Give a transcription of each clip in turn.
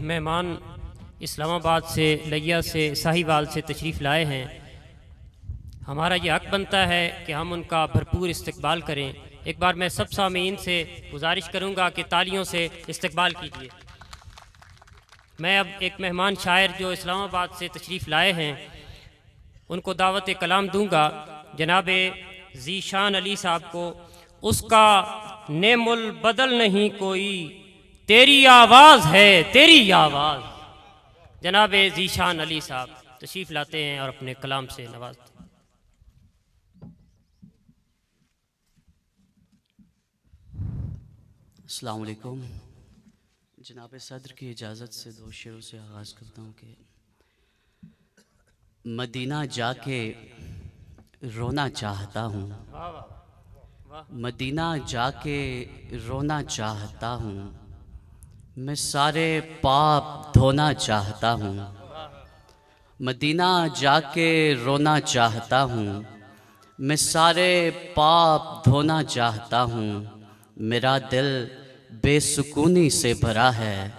मेहमान इस्लामाबाद से, लिया से, साहिवाल से तशरीफ़ लाए हैं, हमारा ये हक़ बनता है कि हम उनका भरपूर इस्तकबाल करें। एक बार मैं सब सामीन से गुजारिश करूँगा कि तालियों से इस्तकबाल कीजिए। मैं अब एक मेहमान शायर जो इस्लामाबाद से तशरीफ़ लाए हैं उनको दावत कलाम दूँगा। जनाब ज़ीशान अली साहब को, उसका नेमुल बदल नहीं कोई, तेरी आवाज़ है तेरी आवाज़। जनाब ज़ीशान अली साहब तशरीफ़ लाते हैं और अपने कलाम से नवाजते हैं। अस्सलाम वालेकुम। जनाब सदर की इजाज़त से दो शेरों से आगाज़ करता हूँ कि मदीना जाके रोना चाहता हूँ, मदीना जाके रोना चाहता हूँ, मैं सारे पाप धोना चाहता हूँ। मदीना जाके रोना चाहता हूँ, मैं सारे पाप धोना चाहता हूँ। मेरा दिल बेसुकूनी से भरा है,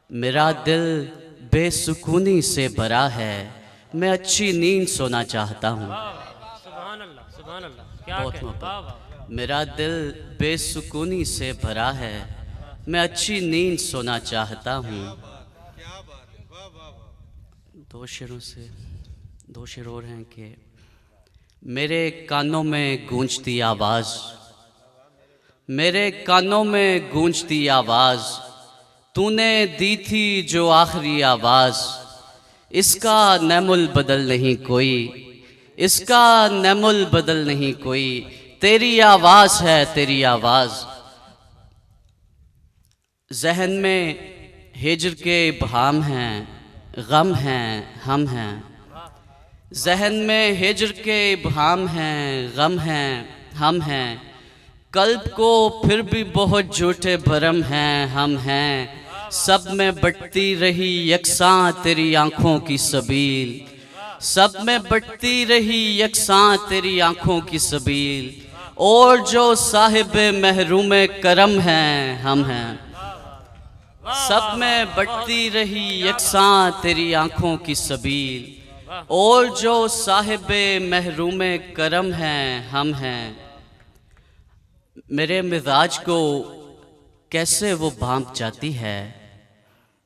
मेरा दिल बेसुकूनी से भरा है, मैं अच्छी नींद सोना चाहता हूँ। बहुत मोहब्बत। मेरा दिल बेसुकूनी से भरा है, मैं अच्छी नींद सोना चाहता हूँ। दो शेर और हैं कि मेरे कानों में गूंजती आवाज़, मेरे कानों में गूंजती आवाज़, तूने दी थी जो आखिरी आवाज़, इसका नेमुल बदल नहीं कोई, इसका नेमुल बदल नहीं कोई, तेरी आवाज़ है तेरी आवाज़। जहन में हिज्र के इब्हाम हैं, गम हैं हम हैं, जहन में हिज्र के इब्हाम हैं, गम हैं हम हैं, कल्ब को फिर भी बहुत झूठे भरम हैं हम हैं। सब में बटती रही यकसां तेरी आँखों की सबील, सब में बटती रही यकसां तेरी आँखों की सबील, और जो साहिब महरूम करम हैं हम हैं। सब में बटती रही यकसां तेरी आँखों की सबील, और जो साहिब महरूम करम हैं हम हैं। मेरे मिजाज को कैसे वो भांप जाती है,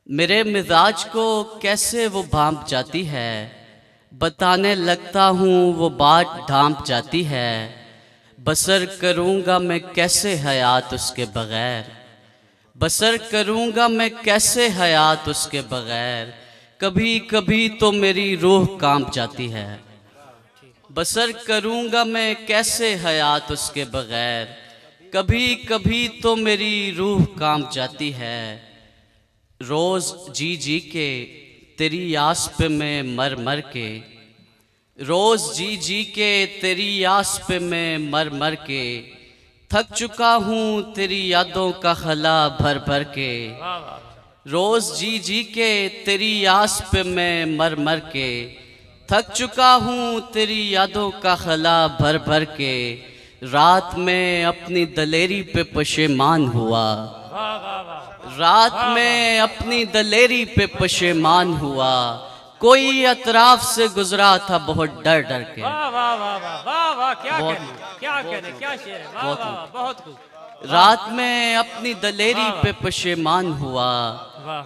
मेरे मिजाज को कैसे वो भांप जाती है, बताने लगता हूँ वो बात ढांप जाती है। बसर करूँगा मैं कैसे हयात उसके बग़ैर, बसर करूँगा मैं कैसे हयात उसके बग़ैर, कभी कभी तो मेरी रूह कांप जाती है। बसर करूँगा मैं कैसे हयात उसके बग़ैर, कभी कभी तो मेरी रूह कांप जाती है। रोज़ जी जी के तेरी आस पे मैं मर मर के, रोज़ जी जी के तेरी आस पे मैं मर मर के, थक चुका हूँ तेरी यादों का खला भर भर के। रोज़ जी जी के तेरी आस पे मैं मर मर के, थक चुका हूँ तेरी यादों का खला भर भर के। रात में अपनी दलेरी पे पशेमान हुआ, रात में अपनी दलेरी पे पशेमान हुआ, कोई अतराफ से गुजरा था बहुत डर डर के। रात में अपनी दलेरी पे पशेमान हुआ,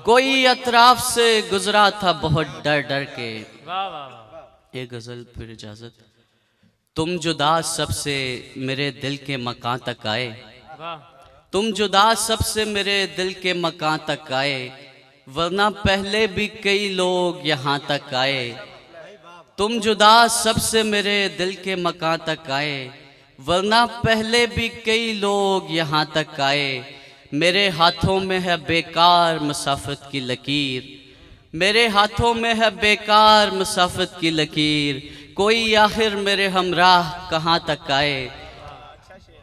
कोई अतराफ से गुजरा था बहुत डर डर के। एक गज़ल फिर इजाज़त। तुम जुदा सबसे मेरे दिल के मकां तक आए, तुम जुदा सबसे मेरे दिल के मकां तक आए, वरना पहले भी कई लोग यहाँ तक आए। तुम जुदा सबसे मेरे दिल के मकां तक आए, वरना पहले भी कई लोग यहाँ तक आए। मेरे हाथों में है बेकार मुसाफत की लकीर, मेरे हाथों में है बेकार मुसाफत की लकीर, कोई आखिर मेरे हमराह कहाँ तक आए।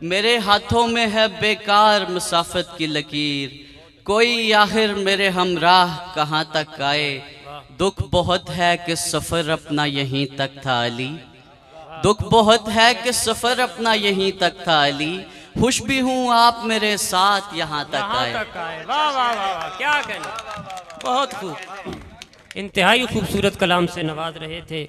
मेरे हाथों में है बेकार मुसाफत की लकीर, कोई आखिर मेरे हमराह कहाँ तक आए। दुख बहुत है कि सफ़र अपना यहीं तक था अली, दुख बहुत है कि सफ़र अपना यहीं तक था अली, खुश भी हूँ आप मेरे साथ यहाँ तक आए। वाह वाह वाह, क्या कहना। बहुत खूब, इंतहाई खूबसूरत कलाम से नवाज रहे थे।